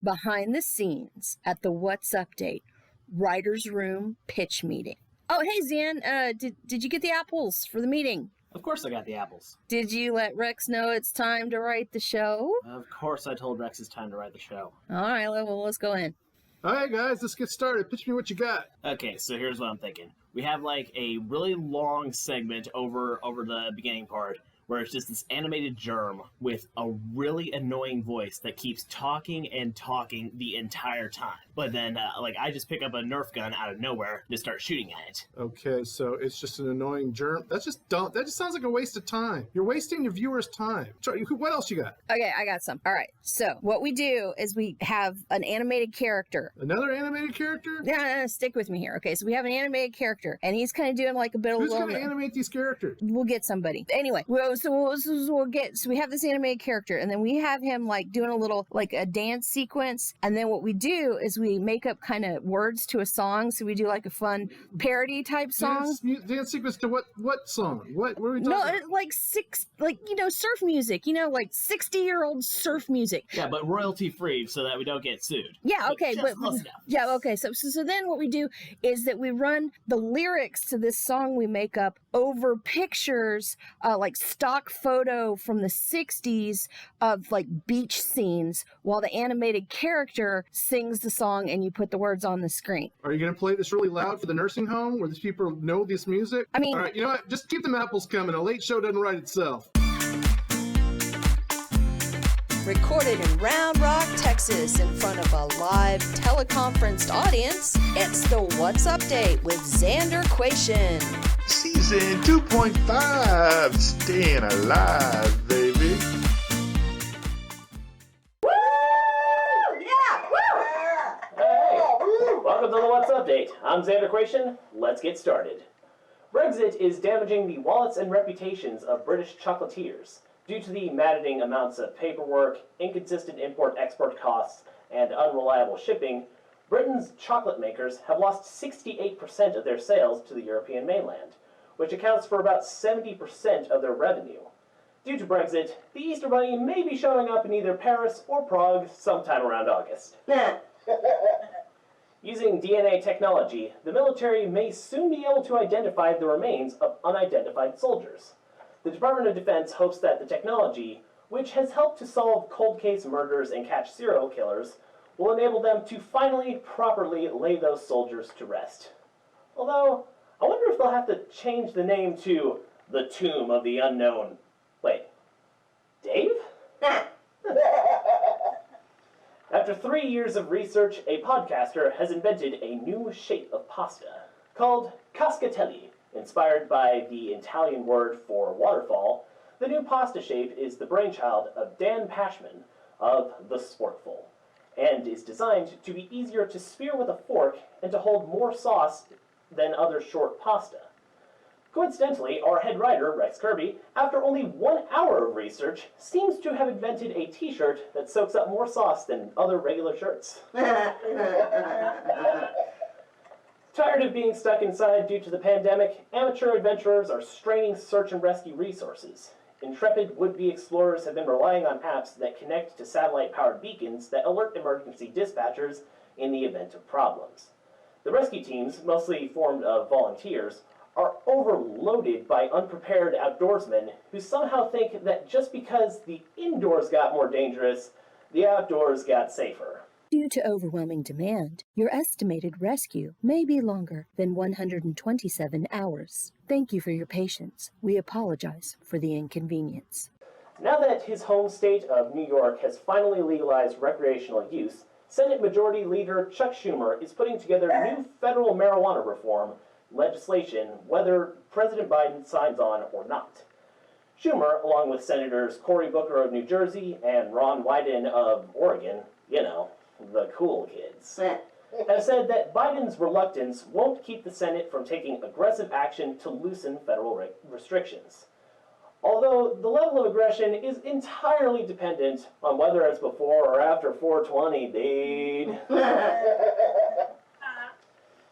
behind the scenes at the What's Update Writer's Room pitch meeting. Oh, hey, Zan, did you get the apples for the meeting? Of course I got the apples. Did you let Rex know it's time to write the show? Of course I told Rex it's time to write the show. All right, well, let's go in. All right, guys, let's get started. Pitch me what you got. Okay, so here's what I'm thinking. We have like a really long segment over the beginning part where it's just this animated germ with a really annoying voice that keeps talking and talking the entire time. But then, I just pick up a Nerf gun out of nowhere to start shooting at it. Okay, so it's just an annoying germ. That's just dumb. That just sounds like a waste of time. You're wasting your viewers' time. Sorry, what else you got? Okay, I got some. All right, so what we do is we have an animated character. Another animated character? No, stick with me here. Okay, so we have an animated character, and he's kind of doing like a bit of... Who's going to animate these characters? We'll get somebody. Anyway, so we have this animated character, and then we have him like doing a little, like a dance sequence, and then what we do is we make up kind of words to a song, so we do like a fun parody type song. Dance sequence to what song? What are we talking about? No, surf music, like 60-year-old surf music. Yeah, but royalty free so that we don't get sued. Yeah, okay, but close enough. Yeah, okay. So then what we do is that we run the lyrics to this song we make up over pictures, like stock photo from the 60s of like beach scenes, while the animated character sings the song and you put the words on the screen. Are you going to play this really loud for the nursing home where these people know this music? I mean... All right, you know what? Just keep them apples coming. A late show doesn't write itself. Recorded in Round Rock, Texas, in front of a live teleconferenced audience, it's the What's Update with Xander Quation. Season 2.5, staying alive, baby. Woo! Yeah! Woo! Hey, welcome to the What's Update. I'm Xander Quation. Let's get started. Brexit is damaging the wallets and reputations of British chocolatiers. Due to the maddening amounts of paperwork, inconsistent import-export costs, and unreliable shipping, Britain's chocolate makers have lost 68% of their sales to the European mainland, which accounts for about 70% of their revenue. Due to Brexit, the Easter Bunny may be showing up in either Paris or Prague sometime around August. Using DNA technology, the military may soon be able to identify the remains of unidentified soldiers. The Department of Defense hopes that the technology, which has helped to solve cold case murders and catch serial killers, will enable them to finally properly lay those soldiers to rest. Although, I wonder if they'll have to change the name to the Tomb of the Unknown. Wait, Dave? After 3 years of research, a podcaster has invented a new shape of pasta called cascatelli. Inspired by the Italian word for waterfall, the new pasta shape is the brainchild of Dan Pashman of The Sporkful, and is designed to be easier to spear with a fork and to hold more sauce than other short pasta. Coincidentally, our head writer, Rex Kirby, after only 1 hour of research, seems to have invented a t-shirt that soaks up more sauce than other regular shirts. Tired of being stuck inside due to the pandemic, amateur adventurers are straining search and rescue resources. Intrepid would-be explorers have been relying on apps that connect to satellite-powered beacons that alert emergency dispatchers in the event of problems. The rescue teams, mostly formed of volunteers, are overloaded by unprepared outdoorsmen who somehow think that just because the indoors got more dangerous, the outdoors got safer. Due to overwhelming demand, your estimated rescue may be longer than 127 hours. Thank you for your patience. We apologize for the inconvenience. Now that his home state of New York has finally legalized recreational use, Senate Majority Leader Chuck Schumer is putting together new federal marijuana reform legislation, whether President Biden signs on or not. Schumer, along with Senators Cory Booker of New Jersey and Ron Wyden of Oregon, the cool kids, have said that Biden's reluctance won't keep the Senate from taking aggressive action to loosen federal restrictions. Although the level of aggression is entirely dependent on whether it's before or after 420, dude.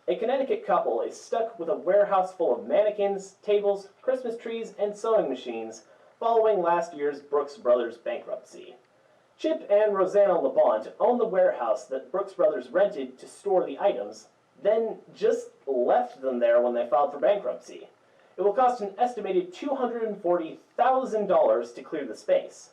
A Connecticut couple is stuck with a warehouse full of mannequins, tables, Christmas trees, and sewing machines following last year's Brooks Brothers bankruptcy. Chip and Rosanna LeBont own the warehouse that Brooks Brothers rented to store the items, then just left them there when they filed for bankruptcy. It will cost an estimated $240,000 to clear the space.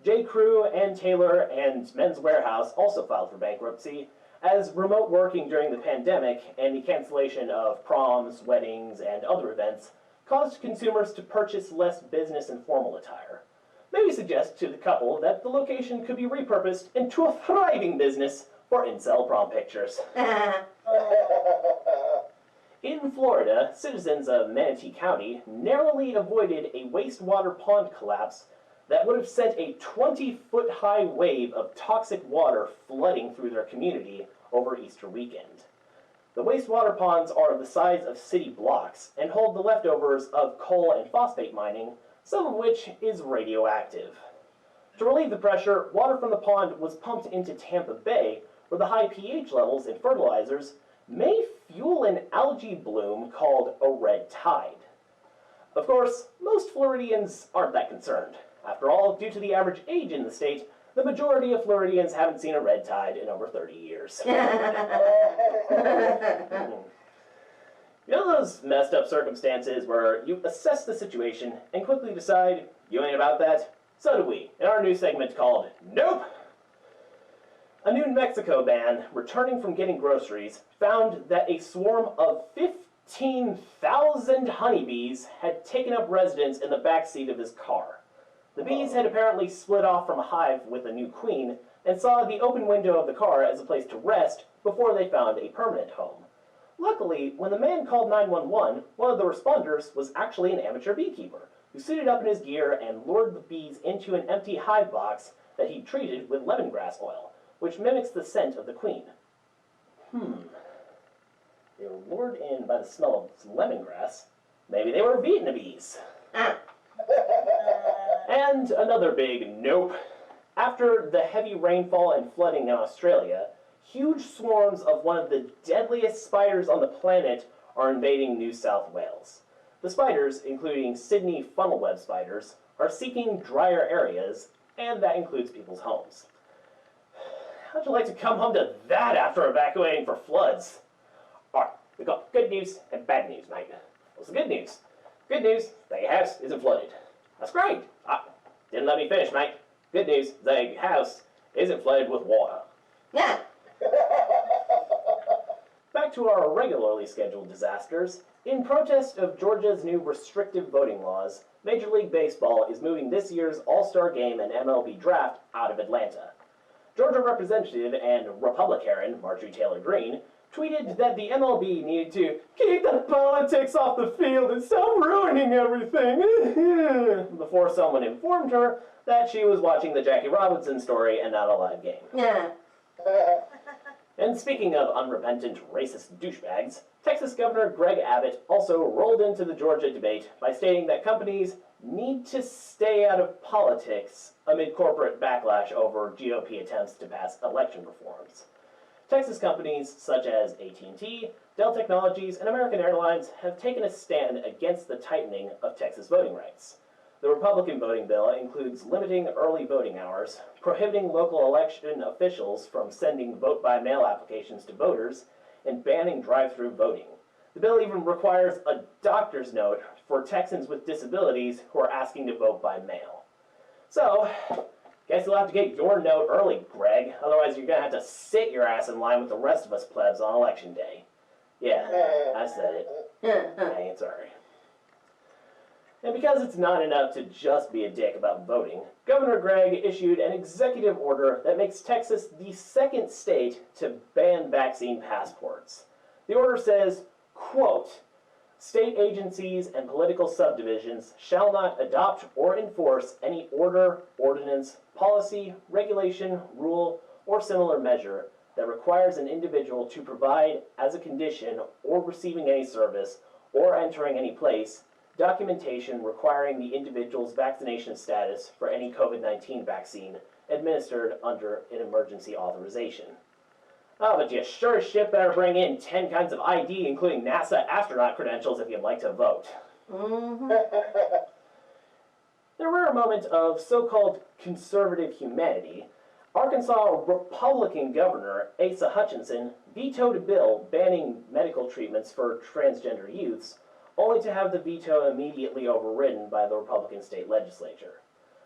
J. Crew, Ann Taylor, and Men's Warehouse also filed for bankruptcy, as remote working during the pandemic and the cancellation of proms, weddings, and other events caused consumers to purchase less business and formal attire. Maybe suggest to the couple that the location could be repurposed into a thriving business for incel prom pictures. In Florida, citizens of Manatee County narrowly avoided a wastewater pond collapse that would have sent a 20-foot-high wave of toxic water flooding through their community over Easter weekend. The wastewater ponds are the size of city blocks and hold the leftovers of coal and phosphate mining, some of which is radioactive. To relieve the pressure, water from the pond was pumped into Tampa Bay, where the high pH levels in fertilizers may fuel an algae bloom called a red tide. Of course, most Floridians aren't that concerned. After all, due to the average age in the state, the majority of Floridians haven't seen a red tide in over 30 years. You know those messed up circumstances where you assess the situation and quickly decide you ain't about that? So do we, in our new segment called Nope! A New Mexico man, returning from getting groceries, found that a swarm of 15,000 honeybees had taken up residence in the back seat of his car. The bees had apparently split off from a hive with a new queen and saw the open window of the car as a place to rest before they found a permanent home. Luckily, when the man called 911, one of the responders was actually an amateur beekeeper who suited up in his gear and lured the bees into an empty hive box that he treated with lemongrass oil, which mimics the scent of the queen. They were lured in by the smell of lemongrass. Maybe they were Vietnamese. And another big nope. After the heavy rainfall and flooding in Australia, huge swarms of one of the deadliest spiders on the planet are invading New South Wales. The spiders, including Sydney funnel-web spiders, are seeking drier areas, and that includes people's homes. How'd you like to come home to that after evacuating for floods? Alright, we got good news and bad news, mate. What's the good news? Good news, that your house isn't flooded. That's great. Didn't let me finish, mate. Good news, the house isn't flooded with water. Yeah. Back to our regularly scheduled disasters. In protest of Georgia's new restrictive voting laws, Major League Baseball is moving this year's All-Star Game and MLB Draft out of Atlanta. Georgia Representative and Republican Marjorie Taylor Greene tweeted that the MLB needed to keep the politics off the field and stop ruining everything, before someone informed her that she was watching the Jackie Robinson story and not a live game. Yeah. And speaking of unrepentant racist douchebags, Texas Governor Greg Abbott also rolled into the Georgia debate by stating that companies need to stay out of politics amid corporate backlash over GOP attempts to pass election reforms. Texas companies such as AT&T, Dell Technologies, and American Airlines have taken a stand against the tightening of Texas voting rights. The Republican voting bill includes limiting early voting hours, prohibiting local election officials from sending vote-by-mail applications to voters, and banning drive-through voting. The bill even requires a doctor's note for Texans with disabilities who are asking to vote by mail. So, guess you'll have to get your note early, Greg. Otherwise, you're going to have to sit your ass in line with the rest of us plebs on Election Day. Yeah, I said it. I ain't sorry. And because it's not enough to just be a dick about voting, Governor Gregg issued an executive order that makes Texas the second state to ban vaccine passports. The order says, quote, "State agencies and political subdivisions shall not adopt or enforce any order, ordinance, policy, regulation, rule, or similar measure that requires an individual to provide as a condition or receiving any service or entering any place documentation requiring the individual's vaccination status for any COVID-19 vaccine administered under an emergency authorization." Oh, but you sure as shit better bring in 10 kinds of ID, including NASA astronaut credentials, if you'd like to vote. In a rare moment of so-called conservative humanity, Arkansas Republican Governor Asa Hutchinson vetoed a bill banning medical treatments for transgender youths, only to have the veto immediately overridden by the Republican state legislature.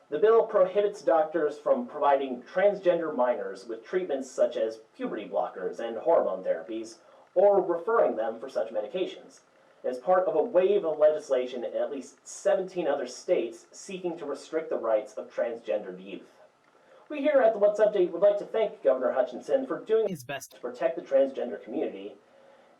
The bill prohibits doctors from providing transgender minors with treatments such as puberty blockers and hormone therapies, or referring them for such medications, as part of a wave of legislation in at least 17 other states seeking to restrict the rights of transgendered youth. We here at the What's Update would like to thank Governor Hutchinson for doing his best to protect the transgender community,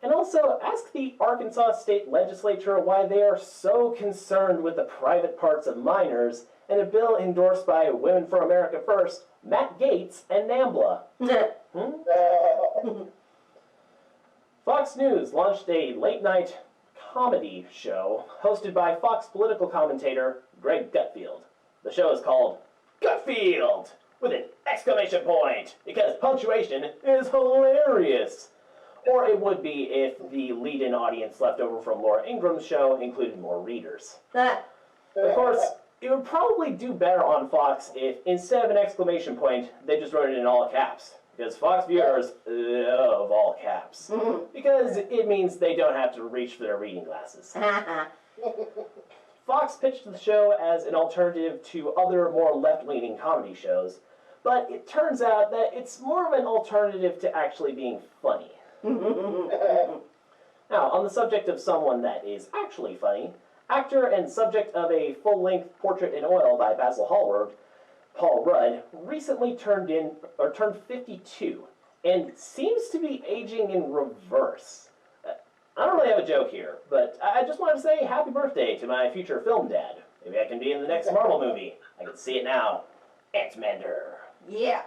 and also ask the Arkansas State Legislature why they are so concerned with the private parts of minors in a bill endorsed by Women for America First, Matt Gaetz, and NAMBLA. Fox News launched a late-night comedy show hosted by Fox political commentator Greg Gutfeld. The show is called Gutfeld, with an exclamation point, because punctuation is hilarious. Or it would be if the lead-in audience left over from Laura Ingram's show included more readers. Of course, it would probably do better on Fox if, instead of an exclamation point, they just wrote it in all caps. Because Fox viewers love all caps. Because it means they don't have to reach for their reading glasses. Fox pitched the show as an alternative to other more left-leaning comedy shows, but it turns out that it's more of an alternative to actually being funny. Now, on the subject of someone that is actually funny, actor and subject of a full-length portrait in oil by Basil Hallward, Paul Rudd, recently turned 52 and seems to be aging in reverse. I don't really have a joke here, but I just want to say happy birthday to my future film dad. Maybe I can be in the next Marvel movie. I can see it now. Ant-Mander. Yeah.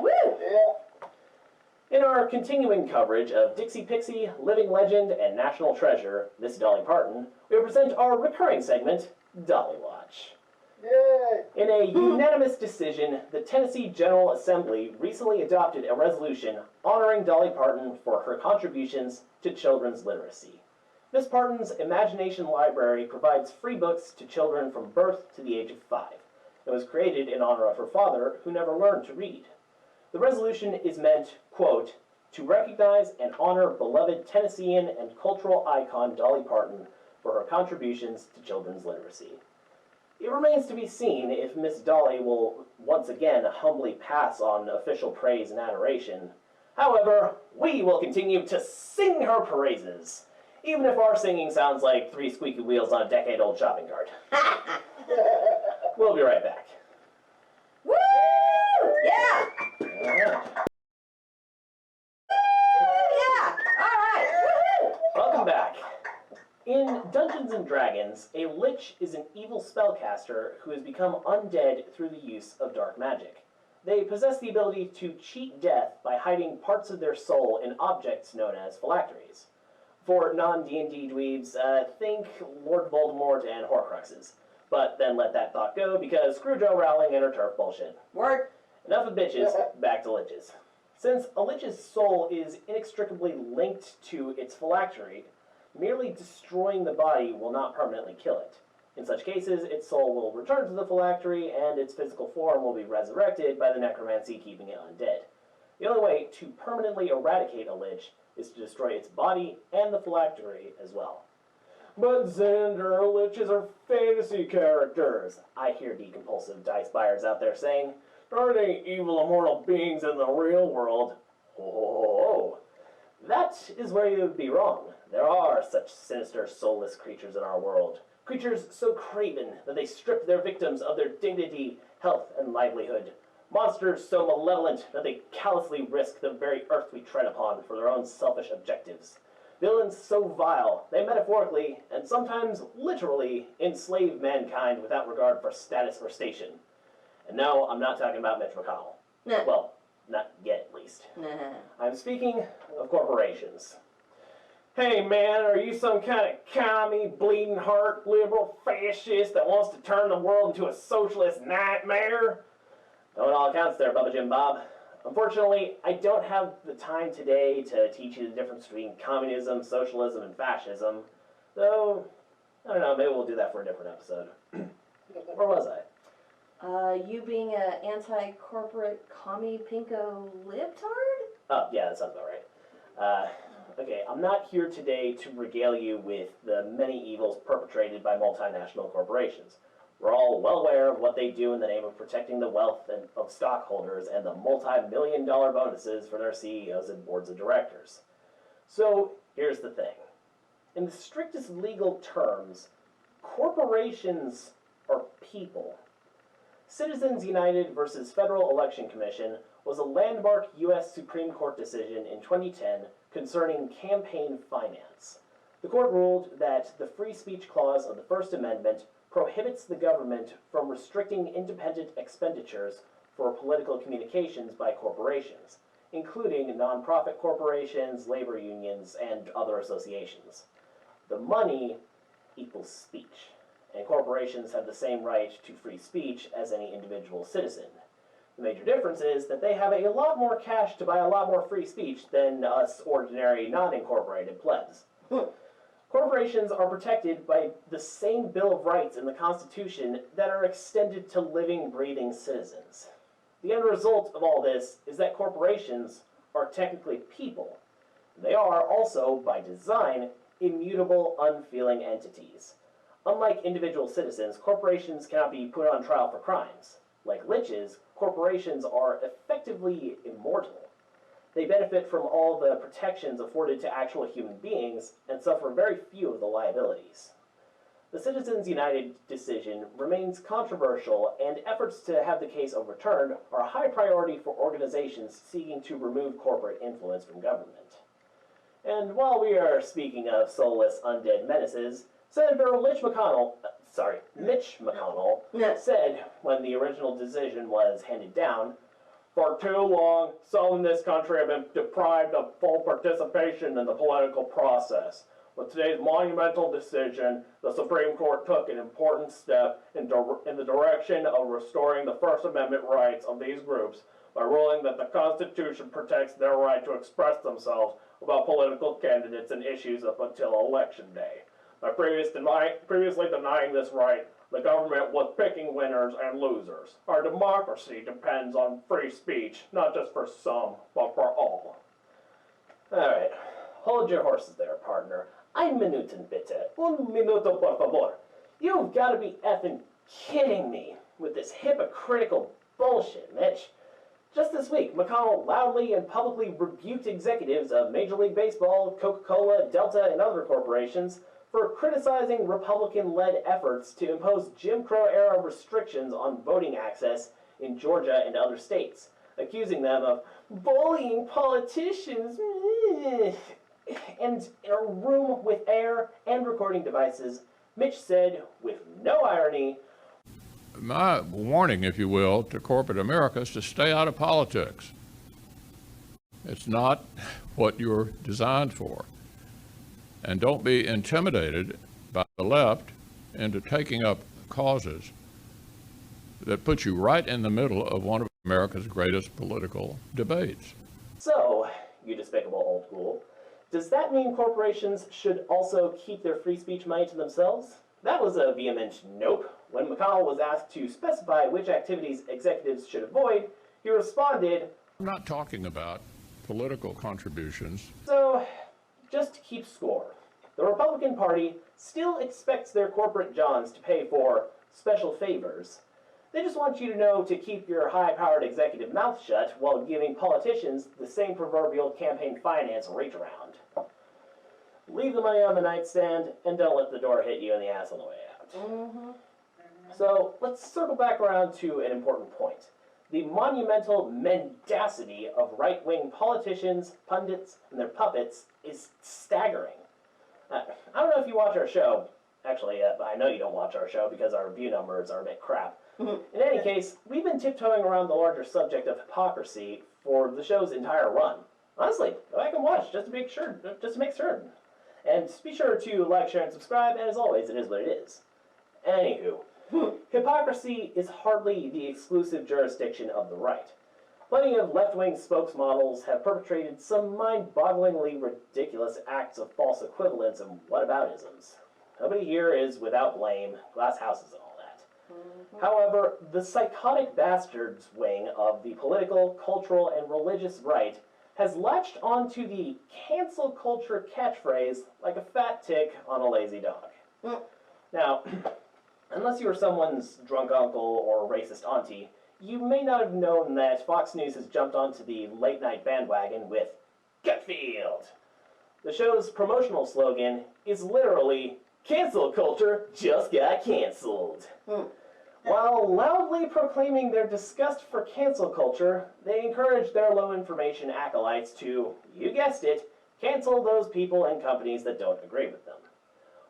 Woo! In our continuing coverage of Dixie Pixie, Living Legend, and National Treasure, Miss Dolly Parton, we present our recurring segment, Dolly Watch. Yay! In a unanimous decision, the Tennessee General Assembly recently adopted a resolution honoring Dolly Parton for her contributions to children's literacy. Miss Parton's Imagination Library provides free books to children from birth to the age of 5. It was created in honor of her father, who never learned to read. The resolution is meant, quote, to recognize and honor beloved Tennessean and cultural icon Dolly Parton for her contributions to children's literacy. It remains to be seen if Miss Dolly will once again humbly pass on official praise and adoration. However, we will continue to sing her praises, even if our singing sounds like 3 squeaky wheels on a decade-old shopping cart. We'll be right back. Woo! Yeah! Alright. Yeah! Alright! Woohoo! Welcome back. In Dungeons & Dragons, a lich is an evil spellcaster who has become undead through the use of dark magic. They possess the ability to cheat death by hiding parts of their soul in objects known as phylacteries. For non-D&D dweebs, think Lord Voldemort and Horcruxes. But then let that thought go, because screw Joe Rowling and her turf bullshit. Word. Enough of bitches, back to liches. Since a lich's soul is inextricably linked to its phylactery, merely destroying the body will not permanently kill it. In such cases, its soul will return to the phylactery, and its physical form will be resurrected by the necromancy keeping it undead. The only way to permanently eradicate a lich is to destroy its body and the phylactery as well. But Xander, liches are fantasy characters, I hear decompulsive dice buyers out there saying. Aren't any evil immortal beings in the real world? Oh, that is where you would be wrong. There are such sinister, soulless creatures in our world. Creatures so craven that they strip their victims of their dignity, health, and livelihood. Monsters so malevolent that they callously risk the very earth we tread upon for their own selfish objectives. Villains so vile, they metaphorically, and sometimes literally, enslave mankind without regard for status or station. And no, I'm not talking about Mitch McConnell. Nah. Well, not yet, at least. Nah. I'm speaking of corporations. Hey man, are you some kind of commie, bleeding heart, liberal fascist that wants to turn the world into a socialist nightmare? Going all accounts there, Bubba Jim Bob. Unfortunately, I don't have the time today to teach you the difference between communism, socialism, and fascism. Though, I don't know, maybe we'll do that for a different episode. Where was I? You being a anti-corporate commie pinko libtard? Oh, yeah, that sounds about right. Okay, I'm not here today to regale you with the many evils perpetrated by multinational corporations. We're all well aware of what they do in the name of protecting the wealth of stockholders and the multi-million-dollar bonuses for their CEOs and boards of directors. So, here's the thing. In the strictest legal terms, corporations are people. Citizens United versus Federal Election Commission was a landmark U.S. Supreme Court decision in 2010 concerning campaign finance. The court ruled that the free speech clause of the First Amendment prohibits the government from restricting independent expenditures for political communications by corporations, including nonprofit corporations, labor unions, and other associations. The money equals speech, and corporations have the same right to free speech as any individual citizen. The major difference is that they have a lot more cash to buy a lot more free speech than us ordinary non-incorporated plebs. Corporations are protected by the same Bill of Rights in the Constitution that are extended to living, breathing citizens. The end result of all this is that corporations are technically people. They are also, by design, immutable, unfeeling entities. Unlike individual citizens, corporations cannot be put on trial for crimes. Like liches, corporations are effectively immortal. They benefit from all the protections afforded to actual human beings and suffer very few of the liabilities. The Citizens United decision remains controversial, and efforts to have the case overturned are a high priority for organizations seeking to remove corporate influence from government. And while we are speaking of soulless undead menaces, Senator Mitch McConnell said when the original decision was handed down, "For too long, some in this country have been deprived of full participation in the political process. With today's monumental decision, the Supreme Court took an important step in the direction of restoring the First Amendment rights of these groups by ruling that the Constitution protects their right to express themselves about political candidates and issues up until Election Day. By previously denying this right, the government was picking winners and losers. Our democracy depends on free speech, not just for some, but for all." Alright, hold your horses there, partner. Ein Minuten bitte. Un minuto por favor. You've got to be effing kidding me with this hypocritical bullshit, Mitch. Just this week, McConnell loudly and publicly rebuked executives of Major League Baseball, Coca-Cola, Delta, and other corporations for criticizing Republican-led efforts to impose Jim Crow-era restrictions on voting access in Georgia and other states, accusing them of bullying politicians. And in a room with air and recording devices, Mitch said, with no irony, "My warning, if you will, to corporate America is to stay out of politics. It's not what you're designed for. And don't be intimidated by the left into taking up causes that put you right in the middle of one of America's greatest political debates." So, you despicable old ghoul, does that mean corporations should also keep their free speech money to themselves? That was a vehement nope. When McConnell was asked to specify which activities executives should avoid, he responded, I'm not talking about political contributions. So, just to keep score, the Republican Party still expects their corporate johns to pay for special favors. They just want you to know to keep your high-powered executive mouth shut while giving politicians the same proverbial campaign finance reach around. Leave the money on the nightstand and don't let the door hit you in the ass on the way out. So let's circle back around to an important point. The monumental mendacity of right-wing politicians, pundits, and their puppets is staggering. I don't know if you watch our show. Actually, I know you don't watch our show because our view numbers are a bit crap. In any case, we've been tiptoeing around the larger subject of hypocrisy for the show's entire run. Honestly, go back and watch just to make certain. And be sure to like, share, and subscribe, and as always, it is what it is. Anywho, hypocrisy is hardly the exclusive jurisdiction of the right. Plenty of left-wing spokesmodels have perpetrated some mind-bogglingly ridiculous acts of false equivalence and whataboutisms. Nobody here is without blame, glass houses and all that. However, the psychotic bastards wing of the political, cultural, and religious right has latched onto the cancel culture catchphrase like a fat tick on a lazy dog. Now, unless you were someone's drunk uncle or racist auntie, you may not have known that Fox News has jumped onto the late-night bandwagon with Gutfield. The show's promotional slogan is literally, "Cancel culture just got canceled." While loudly proclaiming their disgust for cancel culture, they encourage their low-information acolytes to, you guessed it, cancel those people and companies that don't agree with them.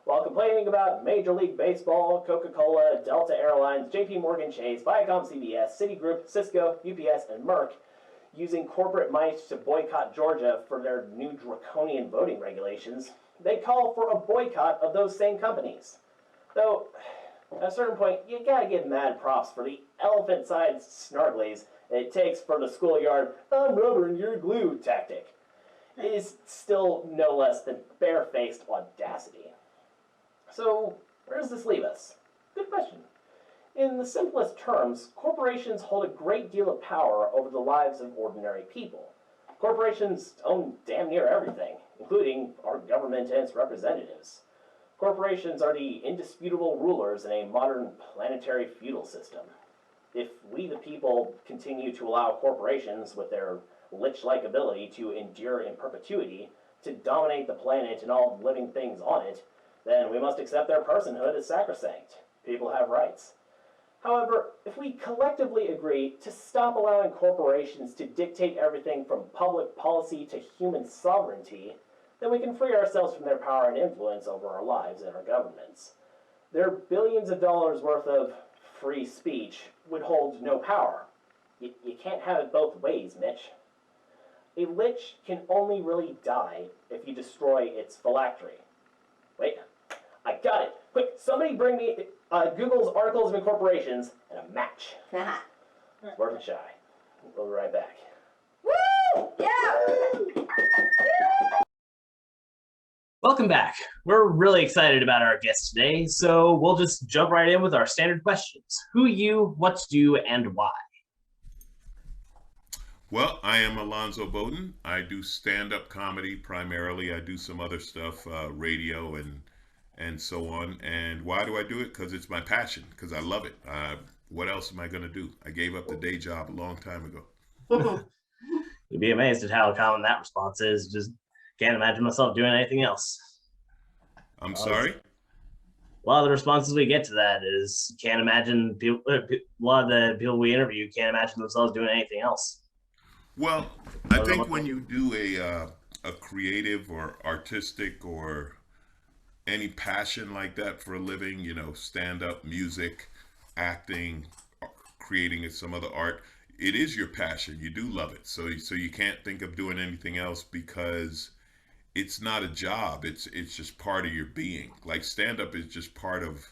While complaining about Major League Baseball, Coca-Cola, Delta Airlines, JP Morgan Chase, Viacom CBS, Citigroup, Cisco, UPS, and Merck using corporate might to boycott Georgia for their new draconian voting regulations, they call for a boycott of those same companies. Though, at a certain point, you gotta give mad props for the elephant-sized snarglies it takes for the schoolyard, "I'm rubber and you're glue" tactic. It is still no less than barefaced audacity. So, where does this leave us? Good question. In the simplest terms, corporations hold a great deal of power over the lives of ordinary people. Corporations own damn near everything, including our government and its representatives. Corporations are the indisputable rulers in a modern planetary feudal system. If we the people continue to allow corporations with their lich-like ability to endure in perpetuity to dominate the planet and all living things on it, then we must accept their personhood as sacrosanct. People have rights. However, if we collectively agree to stop allowing corporations to dictate everything from public policy to human sovereignty, then we can free ourselves from their power and influence over our lives and our governments. Their billions of dollars worth of free speech would hold no power. You can't have it both ways, Mitch. A lich can only really die if you destroy its phylactery. Wait, I got it. Quick, somebody bring me Google's articles of incorporations and a match. It's worth a try. We'll be right back. Woo! Yeah! Welcome back. We're really excited about our guest today, so we'll just jump right in with our standard questions. Who you, what to do, and why? Well, I am Alonzo Bodden. I do stand-up comedy primarily. I do some other stuff, radio and so on. And why do I do it? Because it's my passion, because I love it. What else am I going to do? I gave up the day job a long time ago. You'd be amazed at how common that response is. Just can't imagine myself doing anything else. I'm sorry? A lot of the responses we get to that is can't imagine people, a lot of the people we interview can't imagine themselves doing anything else. Well, I think when you do a creative or artistic or any passion like that for a living, you know, stand-up, music, acting, creating some other art, it is your passion. You do love it. So you can't think of doing anything else because it's not a job. It's just part of your being. Like stand-up is just part of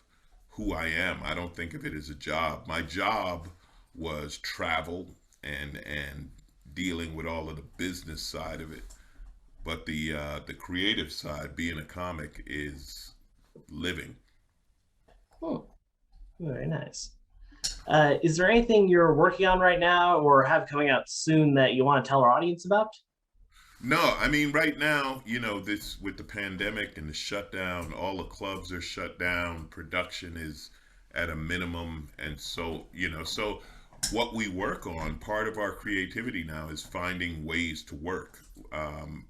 who I am. I don't think of it as a job. My job was travel and dealing with all of the business side of it. But the creative side, being a comic, is living. Oh, very nice. Is there anything you're working on right now or have coming out soon that you want to tell our audience about? No, I mean, right now, you know, this with the pandemic and the shutdown, all the clubs are shut down, production is at a minimum. And so, you know, so what we work on, part of our creativity now is finding ways to work.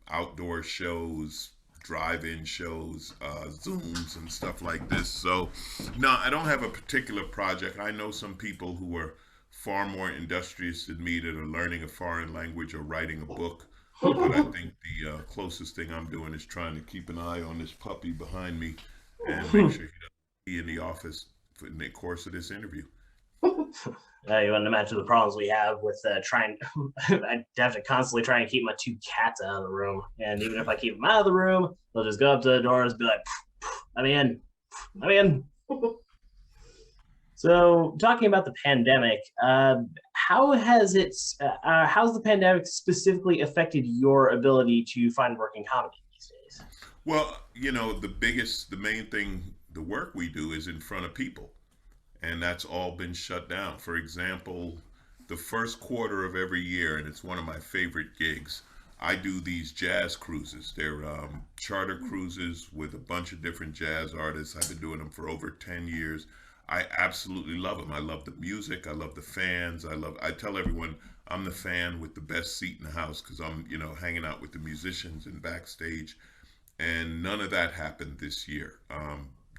Outdoor shows, drive-in shows, Zooms and stuff like this. So, no, I don't have a particular project. I know some people who are far more industrious than me that are learning a foreign language or writing a book. But I think the closest thing I'm doing is trying to keep an eye on this puppy behind me and make sure he doesn't be in the office in the course of this interview. You wouldn't imagine the problems we have with trying. I have to constantly try and keep my two cats out of the room. And even if I keep them out of the room, they'll just go up to the doors and be like, I'm in. I'm in. So talking about the pandemic, how's the pandemic specifically affected your ability to find work in comedy these days? Well, you know, the main thing, the work we do is in front of people. and that's all been shut down. For example, the first quarter of every year, and it's one of my favorite gigs, I do these jazz cruises. They're charter cruises with a bunch of different jazz artists. I've been doing them for over 10 years. I absolutely love them. I love the music. I love the fans. I tell everyone I'm the fan with the best seat in the house because I'm, hanging out with the musicians and backstage. And none of that happened this year.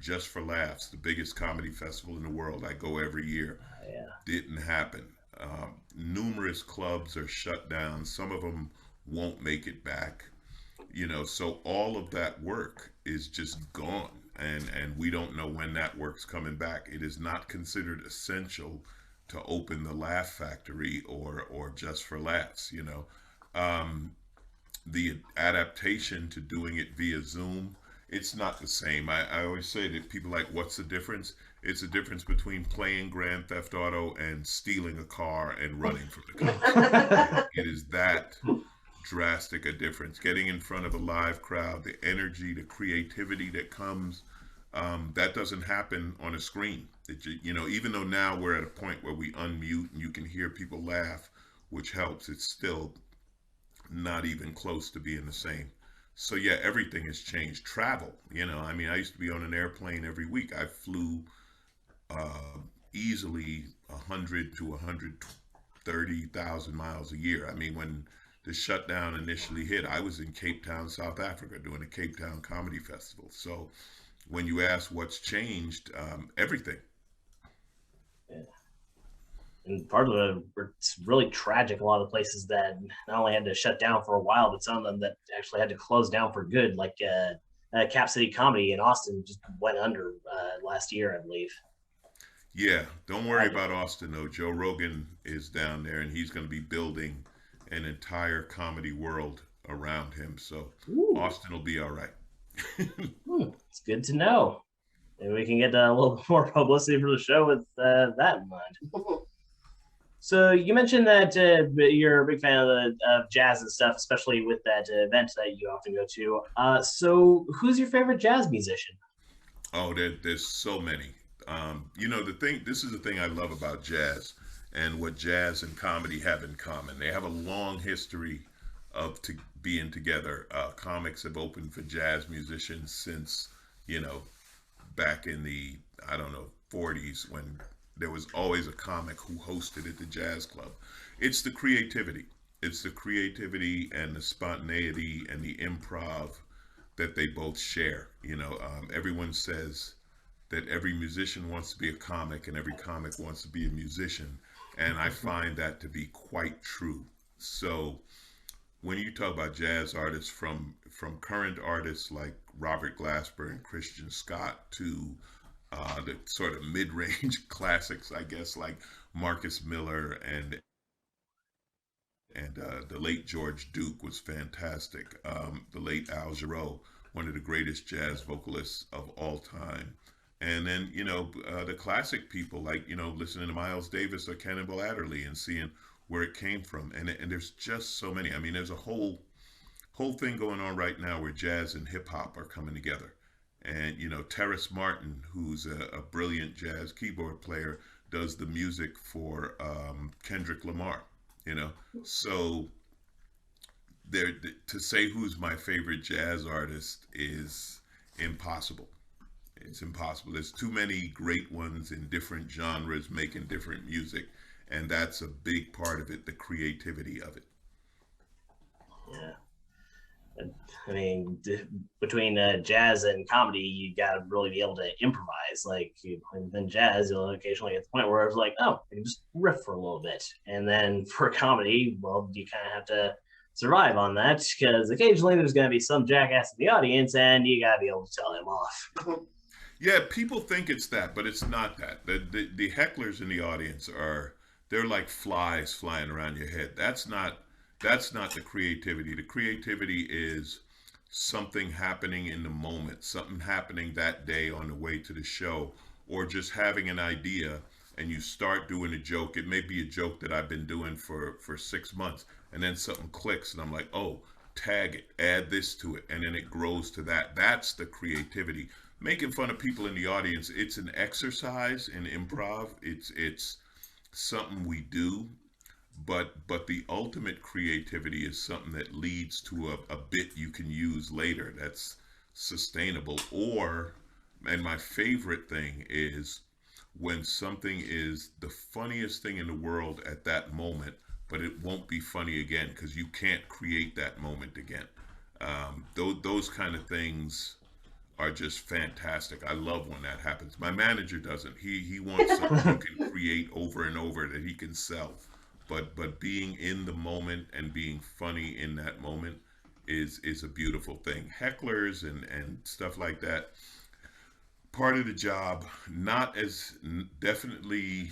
Just for Laughs, the biggest comedy festival in the world. I go every year. Yeah. Didn't happen. Numerous clubs are shut down. Some of them won't make it back. So all of that work is just gone. And we don't know when that work's coming back. It is not considered essential to open the Laugh Factory or Just for Laughs, The adaptation to doing it via Zoom, it's not the same. I always say that people like, what's the difference? It's the difference between playing Grand Theft Auto and stealing a car and running from the cops. It is that drastic a difference. Getting in front of a live crowd, the energy, the creativity that comes, that doesn't happen on a screen. Even though now we're at a point where we unmute and you can hear people laugh, which helps, it's still not even close to being the same. So yeah, everything has changed. Travel, I used to be on an airplane every week. I flew easily 100 to 130,000 miles a year. When the shutdown initially hit, I was in Cape Town, South Africa, doing a Cape Town Comedy Festival. So when you ask what's changed, everything. Yeah. And part of it's really tragic. A lot of places that not only had to shut down for a while, but some of them that actually had to close down for good, like Cap City Comedy in Austin just went under last year, I believe. Yeah, don't worry about Austin though. Joe Rogan is down there, and he's going to be building an entire comedy world around him. So Austin will be all right. It's good to know. Maybe we can get a little more publicity for the show with that in mind. So you mentioned that you're a big fan of jazz and stuff, especially with that event that you often go to. So who's your favorite jazz musician? Oh, there's so many. This is the thing I love about jazz and what jazz and comedy have in common. They have a long history of being together. Comics have opened for jazz musicians since, back in the, 40s, when there was always a comic who hosted at the jazz club. It's the creativity. It's the creativity and the spontaneity and the improv that they both share. Everyone says that every musician wants to be a comic and every comic wants to be a musician. And I find that to be quite true. So when you talk about jazz artists, from current artists like Robert Glasper and Christian Scott to the sort of mid-range classics, I guess, like Marcus Miller and the late George Duke was fantastic. The late Al Jarreau, one of the greatest jazz vocalists of all time. And then, the classic people like, listening to Miles Davis or Cannonball Adderley and seeing where it came from. And there's just so many. There's a whole thing going on right now where jazz and hip hop are coming together. And, Terrace Martin, who's a brilliant jazz keyboard player, does the music for Kendrick Lamar, So to say who's my favorite jazz artist is impossible. It's impossible. There's too many great ones in different genres making different music. And that's a big part of it, the creativity of it. Yeah. Between jazz and comedy, you got to really be able to improvise. Like in jazz, you'll occasionally get to the point where it's like, oh, you can just riff for a little bit. And then for comedy, well, you kind of have to survive on that because occasionally there's going to be some jackass in the audience and you got to be able to tell him off. Yeah, people think it's that, but it's not that. The hecklers in the audience they're like flies flying around your head. That's not the creativity. The creativity is something happening in the moment, something happening that day on the way to the show, or just having an idea and you start doing a joke. It may be a joke that I've been doing for 6 months, and then something clicks and I'm like, oh, tag it, add this to it, and then it grows to that. That's the creativity. making fun of people in the audience, it's an exercise in improv. It's something we do, but the ultimate creativity is something that leads to a bit you can use later that's sustainable. Or, and my favorite thing is when something is the funniest thing in the world at that moment, but it won't be funny again because you can't create that moment again. Those kind of things are just fantastic. I love when that happens. My manager doesn't. He wants something you can create over and over that he can sell. But being in the moment and being funny in that moment is a beautiful thing. Hecklers and stuff like that, part of the job, not as definitely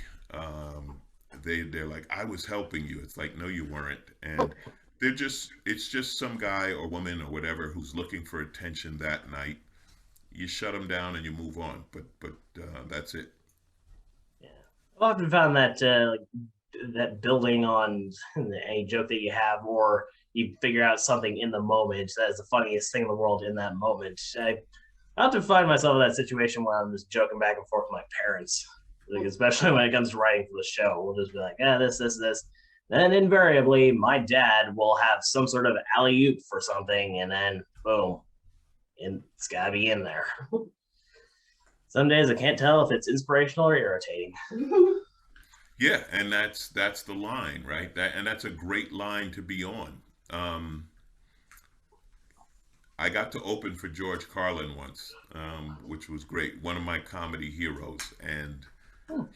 they're like, I was helping you. It's like, no, you weren't. And it's just some guy or woman or whatever who's looking for attention that night. You shut them down and you move on. But that's it. Yeah, I've often found that that building on any joke that you have, or you figure out something in the moment that is the funniest thing in the world in that moment. I often find myself in that situation where I'm just joking back and forth with my parents, like, especially when it comes to writing for the show. We'll just be like, this. Then invariably, my dad will have some sort of alley-oop for something, and then boom, and it's gotta be in there. Some days I can't tell if it's inspirational or irritating. Yeah, and that's the line, right? And that's a great line to be on. I got to open for George Carlin once, which was great. One of my comedy heroes, and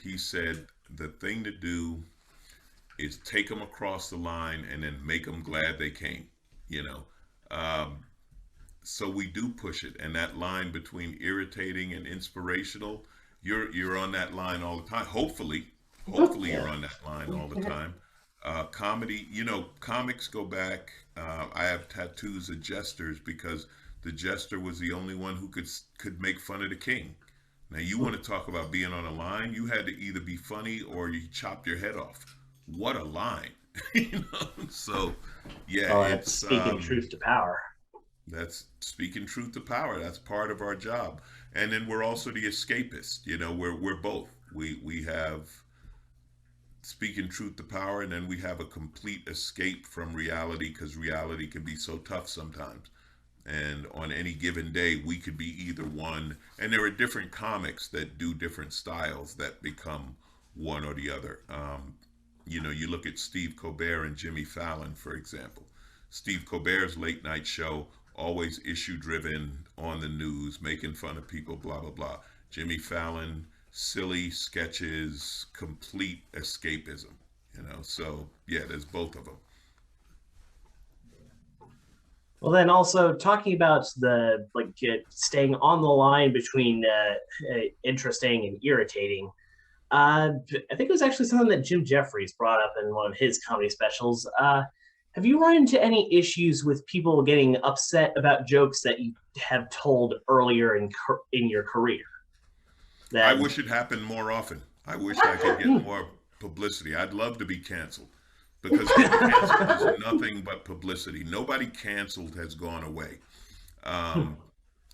he said the thing to do is take them across the line and then make them glad they came. So we do push it, and that line between irritating and inspirational, you're on that line all the time. Hopefully you're on that line all the time. Comedy, comics go back. I have tattoos of jesters because the jester was the only one who could make fun of the king. Now you want to talk about being on a line? You had to either be funny or you chopped your head off. What a line, So, yeah, that's speaking truth to power. That's speaking truth to power. That's part of our job. And then we're also the escapist. We're both. We have speaking truth to power, and then we have a complete escape from reality because reality can be so tough sometimes. And on any given day, we could be either one. And there are different comics that do different styles that become one or the other. You look at Steve Colbert and Jimmy Fallon, for example. Steve Colbert's late night show, always issue driven, on the news, making fun of people, blah, blah, blah. Jimmy Fallon, silly sketches, complete escapism, So, yeah, there's both of them. Well, then also talking about the staying on the line between interesting and irritating. I think it was actually something that Jim Jeffries brought up in one of his comedy specials. Have you run into any issues with people getting upset about jokes that you have told earlier in your career? I wish it happened more often. I wish I could get more publicity. I'd love to be canceled because getting canceled is nothing but publicity. Nobody canceled has gone away.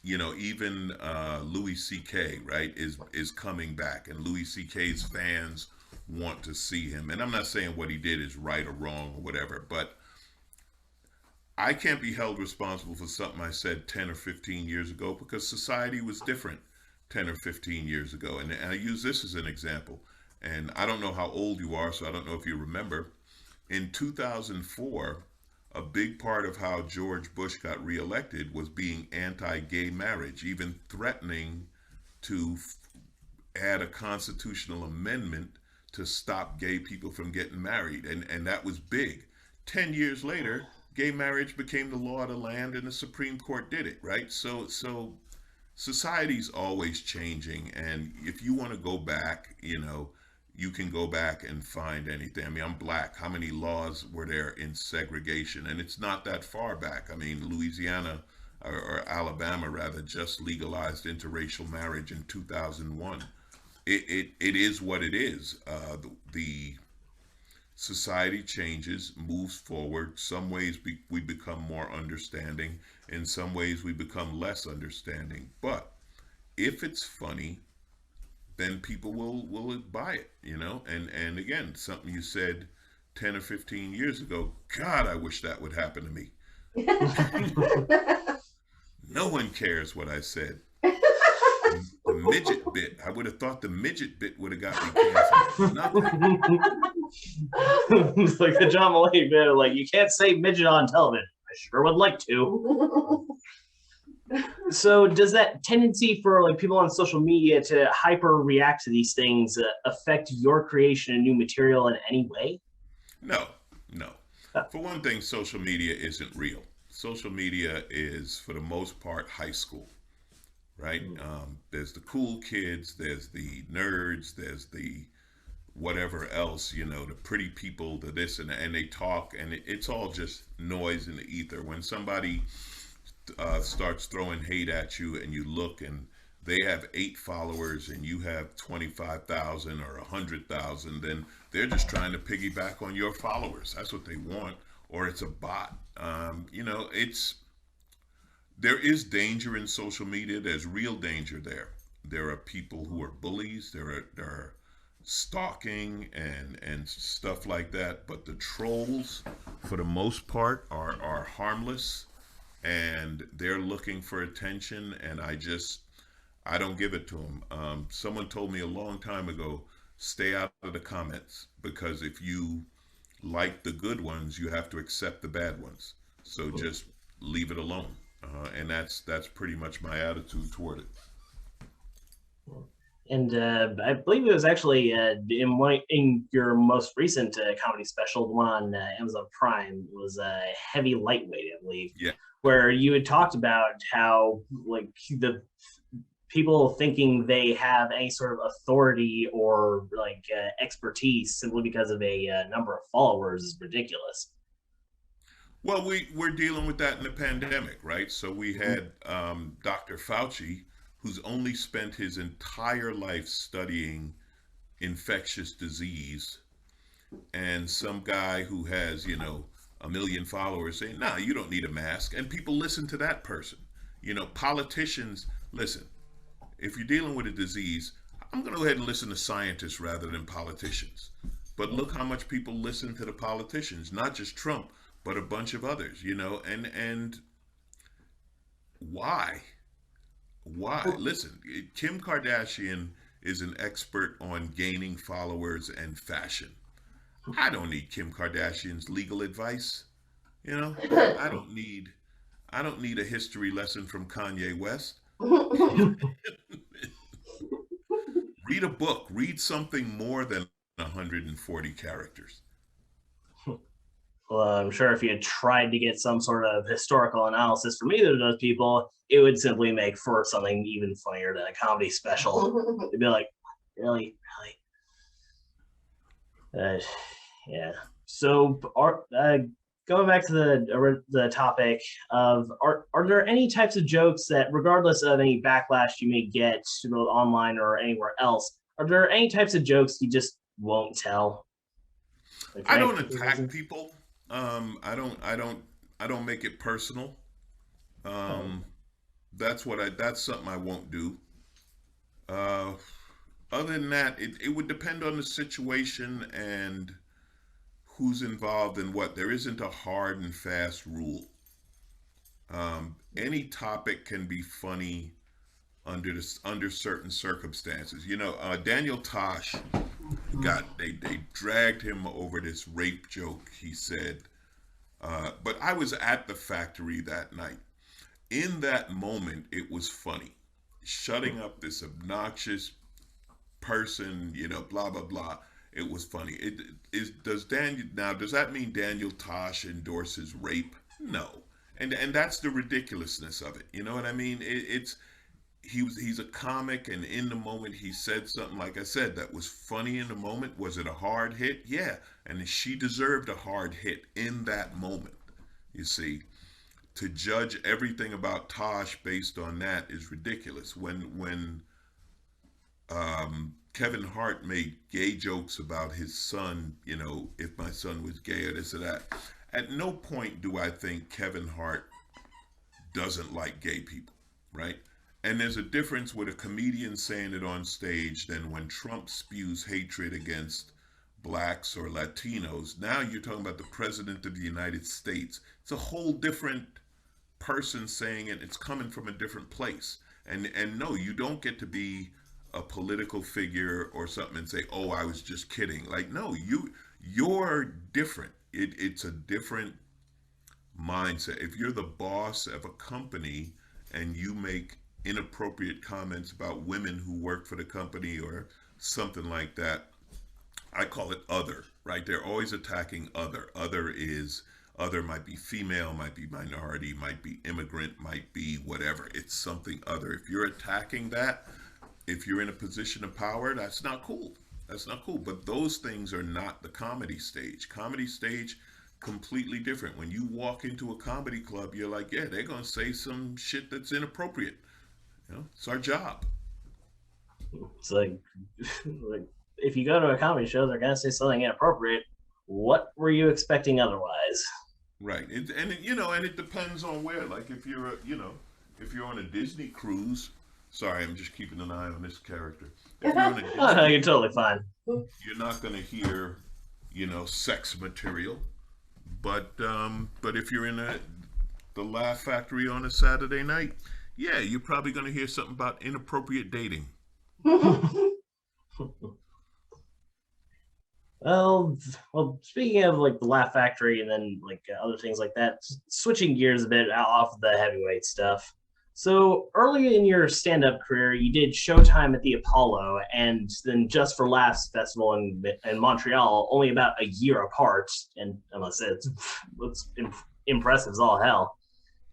Even Louis C.K., right, is coming back, and Louis C.K.'s fans want to see him. And I'm not saying what he did is right or wrong or whatever, but I can't be held responsible for something I said 10 or 15 years ago because society was different 10 or 15 years ago. And I use this as an example. And I don't know how old you are, so I don't know if you remember. In 2004, a big part of how George Bush got reelected was being anti-gay marriage, even threatening to add a constitutional amendment to stop gay people from getting married. And that was big. 10 years later, gay marriage became the law of the land and the Supreme Court did it, right? So society's always changing. And if you want to go back, you can go back and find anything. I mean, I'm black. How many laws were there in segregation? And it's not that far back. I mean, Louisiana, or Alabama rather, just legalized interracial marriage in 2001. It is what it is. The society changes, moves forward. Some ways we become more understanding. In some ways we become less understanding. But if it's funny, then people will buy it, you know. And again, something you said 10 or 15 years ago, God, I wish that would happen to me. No one cares what I said. The midget bit, I would have thought the midget bit would have got me canceled. Nothing. It's like the John Mulaney bit, like, you can't say midget on television. I sure would like to. So does that tendency for like people on social media to hyper react to these things affect your creation of new material in any way? No. For one thing, social media isn't real. Social media is, for the most part, high school, right? There's the cool kids, there's the nerds, there's the whatever else, you know, the pretty people, the this and they talk, and it's all just noise in the ether. When somebody starts throwing hate at you and you look and they have 8 followers and you have 25,000 or 100,000, then they're just trying to piggyback on your followers. That's what they want, or it's a bot. You know, there is danger in social media. There's real danger there. There are people who are bullies. There are stalking and stuff like that. But the trolls, for the most part, are harmless, and they're looking for attention. And I don't give it to them. Someone told me a long time ago, stay out of the comments, because if you like the good ones, you have to accept the bad ones. So just leave it alone. And that's pretty much my attitude toward it. And I believe it was actually in your most recent comedy special, the one on Amazon Prime, was Heavy Lightweight, I believe. Yeah. Where you had talked about how like the people thinking they have any sort of authority or like expertise simply because of a number of followers is ridiculous. Well, we're dealing with that in the pandemic, right? So we had Dr. Fauci, who's only spent his entire life studying infectious disease, and some guy who has, you know, 1 million followers saying, nah, you don't need a mask. And people listen to that person. You know, politicians, listen, if you're dealing with a disease, I'm going to go ahead and listen to scientists rather than politicians. But look how much people listen to the politicians, not just Trump, but a bunch of others, you know, and why? Listen, Kim Kardashian is an expert on gaining followers and fashion. I don't need Kim Kardashian's legal advice. You know, I don't need a history lesson from Kanye West. Read a book, read something more than 140 characters. Well, I'm sure if you had tried to get some sort of historical analysis from either of those people, it would simply make for something even funnier than a comedy special. It'd be like, really? Yeah. So, going back to the topic of, are there any types of jokes that, regardless of any backlash you may get both online or anywhere else, are there any types of jokes you just won't tell? Like, I don't attack people. I don't make it personal. That's something I won't do. Other than that, it would depend on the situation and who's involved in what. There isn't a hard and fast rule. Any topic can be funny under certain circumstances. You know, Daniel Tosh they dragged him over this rape joke he said. But I was at the factory that night. In that moment, it was funny. Shutting up this obnoxious person, you know, blah, blah, blah. It was funny. Does that mean Daniel Tosh endorses rape? No. And that's the ridiculousness of it. You know what I mean? He's a comic, and in the moment he said something, like I said, that was funny in the moment. Was it a hard hit? Yeah. And she deserved a hard hit in that moment. You see, to judge everything about Tosh based on that is ridiculous. When Kevin Hart made gay jokes about his son, you know, if my son was gay or this or that, at no point do I think Kevin Hart doesn't like gay people, right? And there's a difference with a comedian saying it on stage than when Trump spews hatred against blacks or Latinos. Now you're talking about the president of the United States. It's a whole different person saying it. It's coming from a different place. And no, you don't get to be a political figure or something and say, "Oh, I was just kidding." Like, no, you're different. It's a different mindset. If you're the boss of a company and you make inappropriate comments about women who work for the company or something like that, I call it other, right? They're always attacking other. Other might be female, might be minority, might be immigrant, might be whatever. It's something other. If you're attacking that, if you're in a position of power, that's not cool. That's not cool. But those things are not the comedy stage. Comedy stage, completely different. When you walk into a comedy club, you're like, yeah, they're going to say some shit that's inappropriate. You know, it's our job. It's like if you go to a comedy show, they're going to say something inappropriate. What were you expecting otherwise? Right. And it depends on where. Like if you're on a Disney cruise, sorry, I'm just keeping an eye on this character. If you're on a Disney, Oh, no, you're totally fine. you're not going to hear, sex material. But if you're in the Laugh Factory on a Saturday night, yeah, you're probably going to hear something about inappropriate dating. Well, speaking of like the Laugh Factory and then like other things like that, switching gears a bit off the heavyweight stuff. So early in your stand-up career, you did Showtime at the Apollo and then Just for Laughs Festival in Montreal, only about a year apart. And I must say, it's impressive as all hell.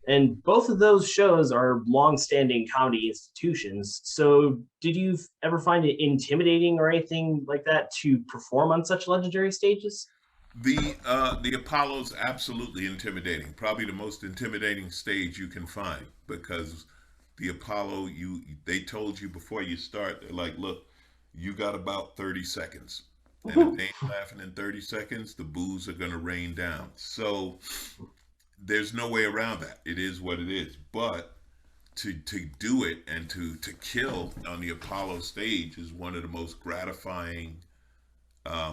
And both of those shows are long-standing comedy institutions. So did you ever find it intimidating or anything like that to perform on such legendary stages? The Apollo's absolutely intimidating. Probably the most intimidating stage you can find, because the Apollo, they told you before you start, they're like, look, you got about 30 seconds. And if they ain't laughing in 30 seconds, the boos are going to rain down. So there's no way around that. It is what it is. But to do it and to kill on the Apollo stage is one of the most gratifying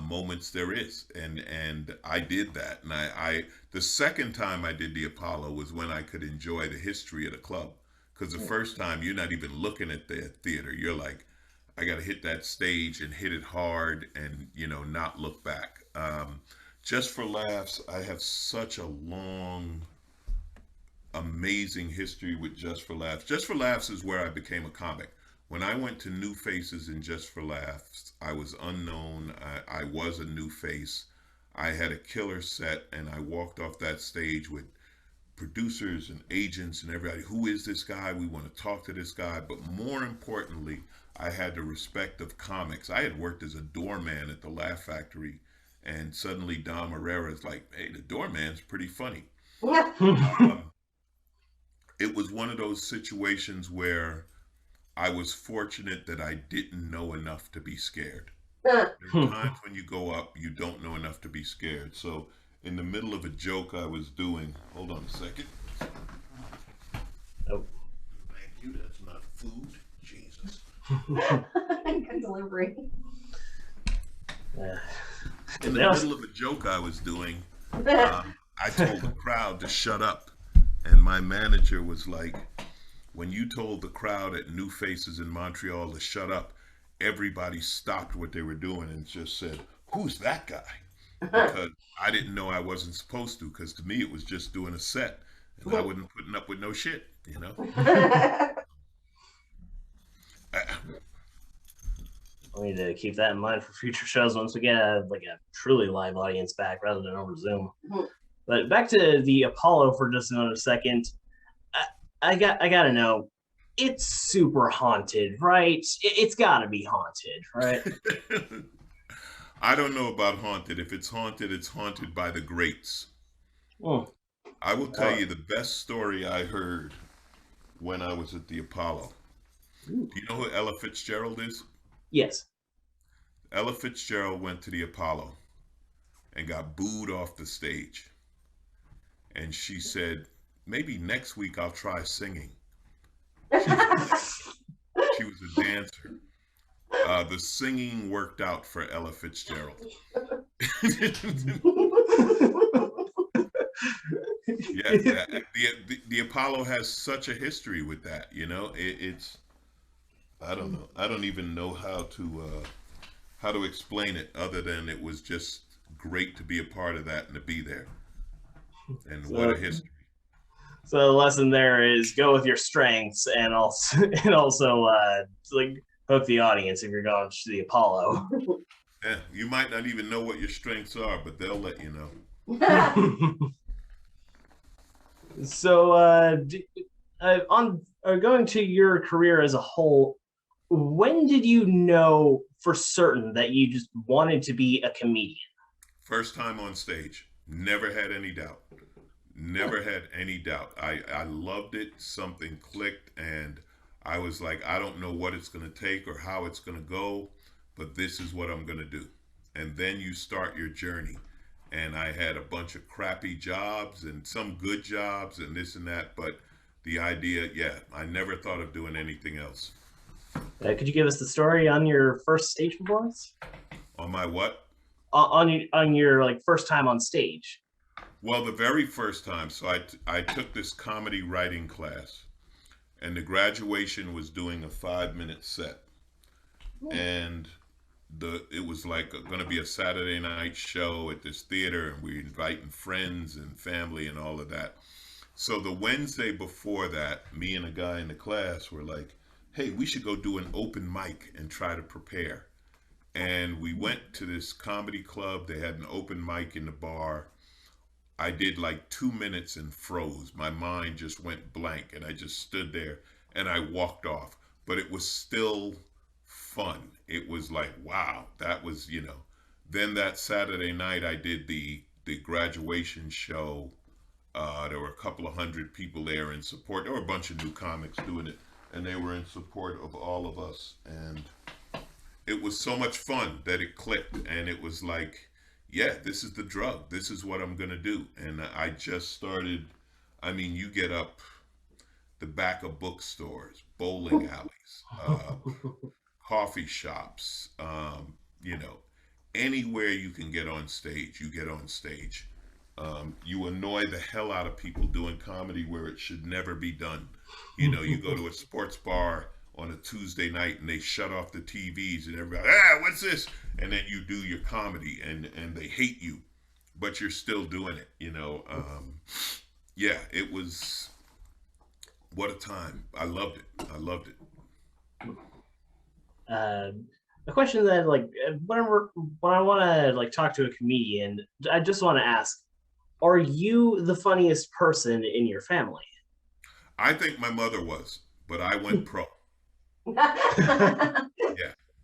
moments there is. And I did that. And I the second time I did the Apollo was when I could enjoy the history of the club. Because the first time you're not even looking at the theater. You're like, I got to hit that stage and hit it hard and, not look back. Just for Laughs, I have such a long, amazing history with Just for Laughs. Just for Laughs is where I became a comic. When I went to New Faces in Just for Laughs, I was unknown. I was a new face. I had a killer set, and I walked off that stage with producers and agents and everybody. Who is this guy? We want to talk to this guy. But more importantly, I had the respect of comics. I had worked as a doorman at the Laugh Factory, and suddenly Dom Herrera is like, hey, the doorman's pretty funny. It was one of those situations where I was fortunate that I didn't know enough to be scared. There are times when you go up, you don't know enough to be scared. So in the middle of a joke I was doing, hold on a second. Oh. Thank you, that's not food. Jesus. Good delivery. In the middle of a joke I was doing, I told the crowd to shut up. And my manager was like, when you told the crowd at New Faces in Montreal to shut up, everybody stopped what they were doing and just said, who's that guy? Because I didn't know I wasn't supposed to, because to me it was just doing a set. And I wasn't putting up with no shit, We need to keep that in mind for future shows once we get a truly live audience back rather than over Zoom. But back to the Apollo for just another second. I gotta know, it's super haunted, right? It's gotta be haunted, right? I don't know about haunted. If it's haunted by the greats. I will tell you the best story I heard when I was at the Apollo. Do you know who Ella Fitzgerald is? Yes. Ella Fitzgerald went to the Apollo and got booed off the stage. And she said, maybe next week I'll try singing. She was a dancer. The singing worked out for Ella Fitzgerald. Yeah, the Apollo has such a history with that. You know, it's I don't know. I don't even know how to explain it other than it was just great to be a part of that and to be there. And what a history. So the lesson there is go with your strengths and also like hook the audience if you're going to the Apollo. Yeah, you might not even know what your strengths are, but they'll let you know. So on going to your career as a whole, when did you know for certain that you just wanted to be a comedian? First time on stage, never had any doubt. Never had any doubt. I loved it. Something clicked, and I was like, I don't know what it's going to take or how it's going to go, but this is what I'm going to do. And then you start your journey. And I had a bunch of crappy jobs and some good jobs and this and that. But the idea, yeah, I never thought of doing anything else. Could you give us the story on your first stage performance? On my what? On your like first time on stage. Well, the very first time. So I took this comedy writing class, and the graduation was doing a 5-minute set. And it was like going to be a Saturday night show at this theater, and we're inviting friends and family and all of that. So the Wednesday before that, me and a guy in the class were like, hey, we should go do an open mic and try to prepare. And we went to this comedy club. They had an open mic in the bar. I did like 2 minutes and froze. My mind just went blank, and I just stood there and I walked off. But it was still fun. It was like, wow, that was, you know. Then that Saturday night, I did the graduation show. There were a couple of hundred people there in support. There were a bunch of new comics doing it, and they were in support of all of us. And it was so much fun that it clicked, and it was like, yeah, this is the drug. This is what I'm going to do. And I just started, I mean, you get up the back of bookstores, bowling alleys, coffee shops, you know, anywhere you can get on stage, you get on stage. You annoy the hell out of people doing comedy where it should never be done. You know, you go to a sports bar on a Tuesday night and they shut off the TVs and everybody, what's this? And then you do your comedy and they hate you, but you're still doing it, you know. Yeah, it was, what a time. I loved it. I loved it. A question that like when I want to like talk to a comedian, I just want to ask, are you the funniest person in your family? I think my mother was, but I went pro. Yeah,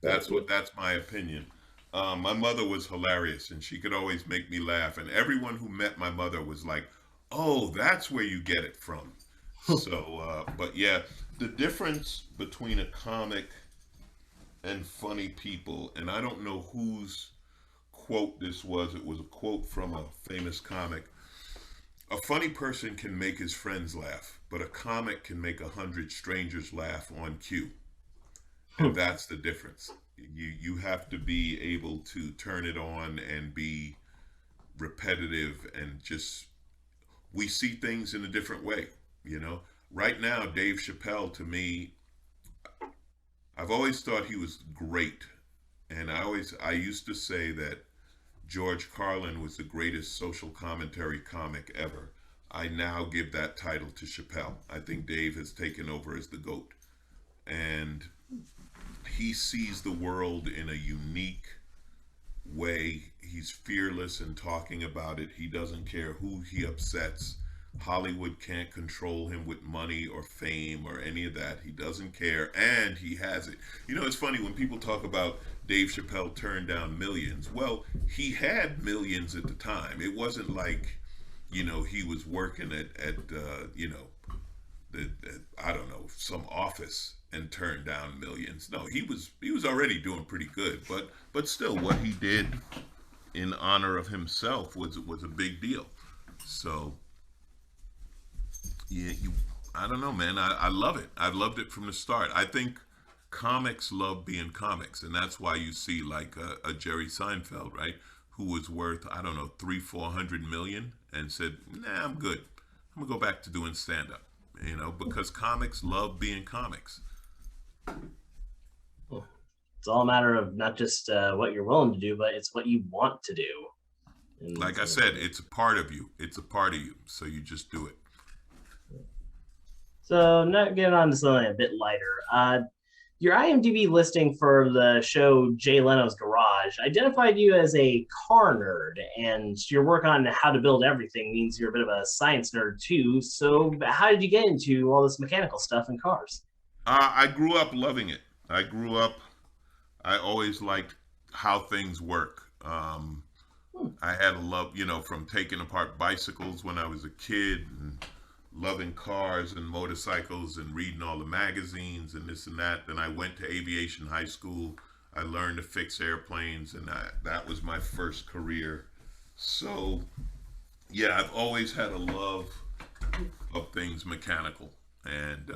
that's my opinion. My mother was hilarious, and she could always make me laugh, and everyone who met my mother was like, oh, that's where you get it from. So but yeah, the difference between a comic and funny people, and I don't know whose quote this was. It was a quote from a famous comic. A funny person can make his friends laugh, but a comic can make 100 strangers laugh on cue. And that's the difference. You have to be able to turn it on and be repetitive, and just, we see things in a different way, you know. Right now, Dave Chappelle, to me, I've always thought he was great. And I used to say that George Carlin was the greatest social commentary comic ever. I now give that title to Chappelle. I think Dave has taken over as the GOAT. And he sees the world in a unique way. He's fearless in talking about it. He doesn't care who he upsets. Hollywood can't control him with money or fame or any of that. He doesn't care, and he has it. You know, it's funny when people talk about Dave Chappelle turned down millions. Well, he had millions at the time. It wasn't like, you know, he was working at you know, I don't know, some office and turned down millions. No, he was already doing pretty good, but still, what he did in honor of himself was a big deal. So yeah, I don't know, man. I love it. I've loved it from the start. I think comics love being comics, and that's why you see like a Jerry Seinfeld, right? Who was worth, I don't know, 300-400 million, and said, nah, I'm good. I'm gonna go back to doing stand-up, you know, because comics love being comics. It's all a matter of not just what you're willing to do, but it's what you want to do. And like I said, it's a part of you. It's a part of you, so you just do it. So, not getting on to something a bit lighter. Your IMDb listing for the show Jay Leno's Garage identified you as a car nerd, and your work on how to build everything means you're a bit of a science nerd too. So, how did you get into all this mechanical stuff in cars? I grew up loving it. I always liked how things work. I had a love, you know, from taking apart bicycles when I was a kid and loving cars and motorcycles and reading all the magazines and this and that. Then I went to aviation high school. I learned to fix airplanes, and that was my first career. So, yeah, I've always had a love of things mechanical. And,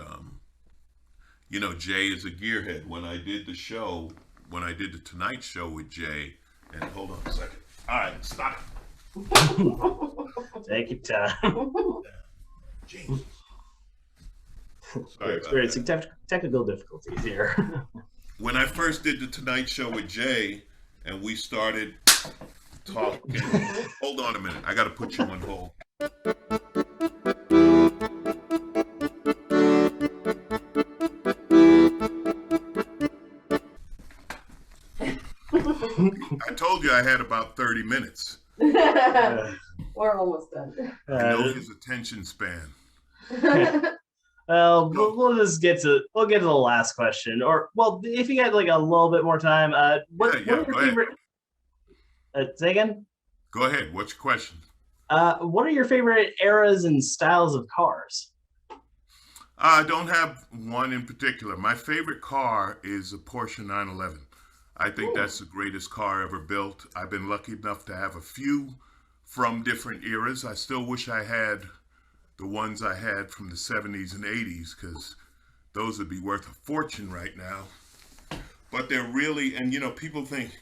you know, Jay is a gearhead. When I did the Tonight Show with Jay, and hold on a second. All right, stop it. Take your time. Jesus. We're experiencing technical difficulties here. When I first did the Tonight Show with Jay, and we started talking, hold on a minute, I got to put you on hold. I told you I had about 30 minutes. We're almost done. I know his attention span. Well, we'll get to the last question, or well, if you get like a little bit more time. What are your favorite? Say again. Go ahead. What's your question? What are your favorite eras and styles of cars? I don't have one in particular. My favorite car is a Porsche 911. I think that's the greatest car ever built. I've been lucky enough to have a few from different eras. I still wish I had the ones I had from the 70s and 80s, because those would be worth a fortune right now. But they're really, and you know, people think,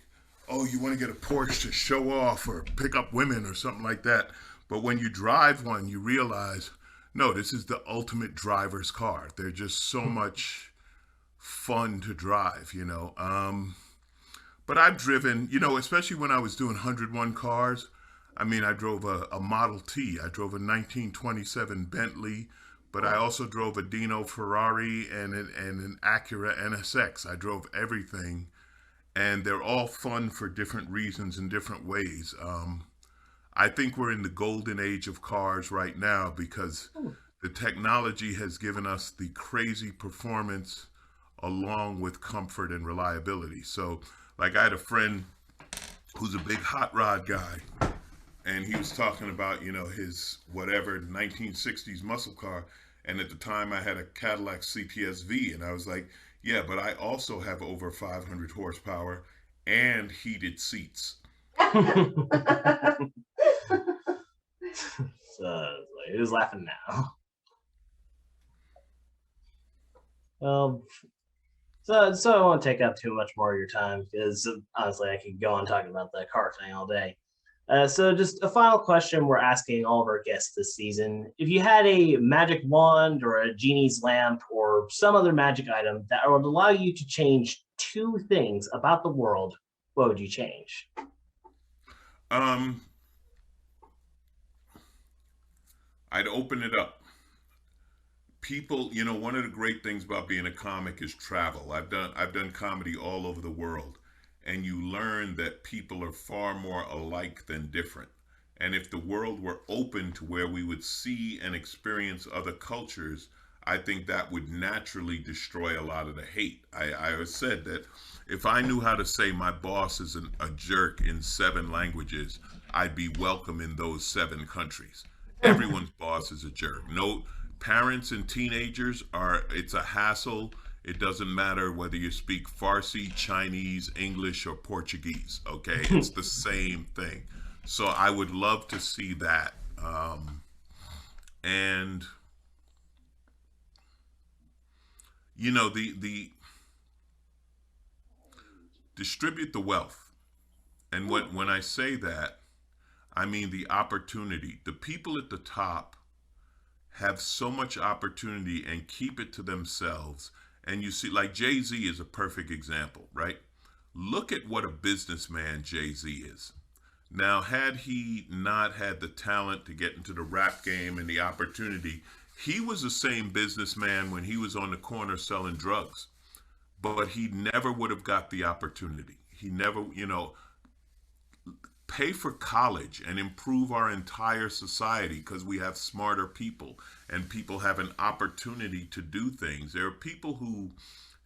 oh, you want to get a Porsche to show off or pick up women or something like that. But when you drive one, you realize, no, this is the ultimate driver's car. They're just so much fun to drive, you know. But I've driven, you know, especially when I was doing 101 cars. I mean, I drove a Model T. I drove a 1927 Bentley, but I also drove a Dino Ferrari and an Acura NSX. I drove everything, and they're all fun for different reasons in different ways. I think we're in the golden age of cars right now because the technology has given us the crazy performance along with comfort and reliability. So, like, I had a friend who's a big hot rod guy, and he was talking about, you know, his whatever 1960s muscle car. And at the time I had a Cadillac CTS-V, and I was like, yeah, but I also have over 500 horsepower and heated seats. So he was laughing now. So I won't take up too much more of your time, because honestly I could go on talking about the car thing all day. So just a final question we're asking all of our guests this season. If you had a magic wand or a genie's lamp or some other magic item that would allow you to change 2 things about the world, what would you change? I'd open it up. People, you know, one of the great things about being a comic is travel. I've done comedy all over the world, and you learn that people are far more alike than different. And if the world were open to where we would see and experience other cultures, I think that would naturally destroy a lot of the hate. I have said that if I knew how to say my boss is a jerk in 7 languages, I'd be welcome in those 7 countries. Everyone's boss is a jerk. No, parents and teenagers it's a hassle. It doesn't matter whether you speak Farsi, Chinese, English, or Portuguese, okay? It's the same thing. So I would love to see that. And you know, the distribute the wealth. And when I say that, I mean the opportunity. The people at the top have so much opportunity and keep it to themselves. And you see, like Jay-Z is a perfect example, right? Look at what a businessman Jay-Z is. Now, had he not had the talent to get into the rap game and the opportunity, he was the same businessman when he was on the corner selling drugs. But he never would have got the opportunity. He never, you know, pay for college and improve our entire society because we have smarter people and people have an opportunity to do things. There are people who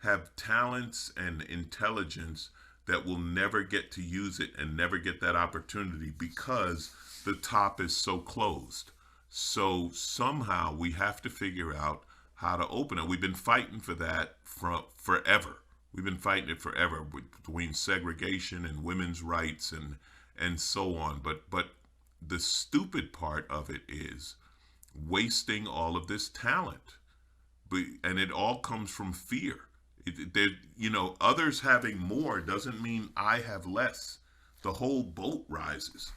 have talents and intelligence that will never get to use it and never get that opportunity because the top is so closed. So somehow we have to figure out how to open it. We've been fighting for that forever. We've been fighting it forever between segregation and women's rights and so on. But the stupid part of it is wasting all of this talent. And it all comes from fear. You know, others having more doesn't mean I have less. The whole boat rises.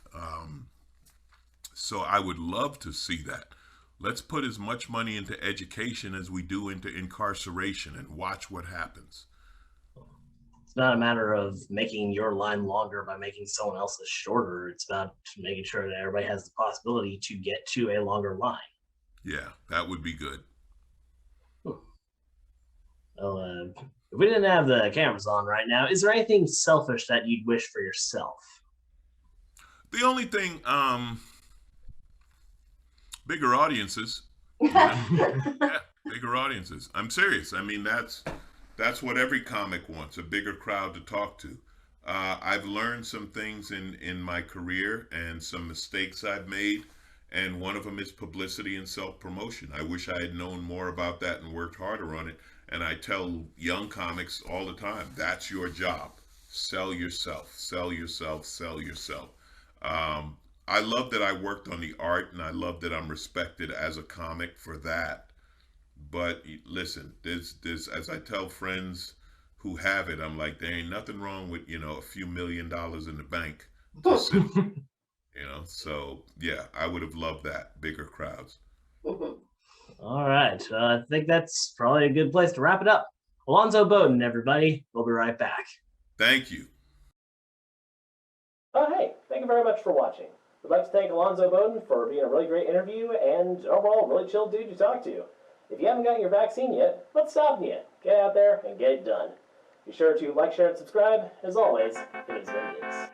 So I would love to see that. Let's put as much money into education as we do into incarceration and watch what happens. It's not a matter of making your line longer by making someone else's shorter. It's about making sure that everybody has the possibility to get to a longer line. Yeah, that would be good. Well, if we didn't have the cameras on right now, is there anything selfish that you'd wish for yourself? The only thing, bigger audiences. Yeah, bigger audiences. I'm serious. I mean, that's what every comic wants, a bigger crowd to talk to. I've learned some things in my career and some mistakes I've made, and one of them is publicity and self-promotion. I wish I had known more about that and worked harder on it. And I tell young comics all the time, that's your job. Sell yourself, sell yourself, sell yourself. I love that I worked on the art, and I love that I'm respected as a comic for that. But listen, there's as I tell friends who have it, I'm like, there ain't nothing wrong with, you know, a few $1 million in the bank to sit, you know. So yeah, I would have loved that, bigger crowds. All right, I think that's probably a good place to wrap it up. Alonzo Bodden, everybody. We'll be right back. Thank you. Oh, hey, thank you very much for watching. We'd like to thank Alonzo Bodden for being a really great interview and overall really chill dude to talk to. If you haven't gotten your vaccine yet, what's stopping you? Get out there and get it done. Be sure to like, share, and subscribe. As always, it is what it is.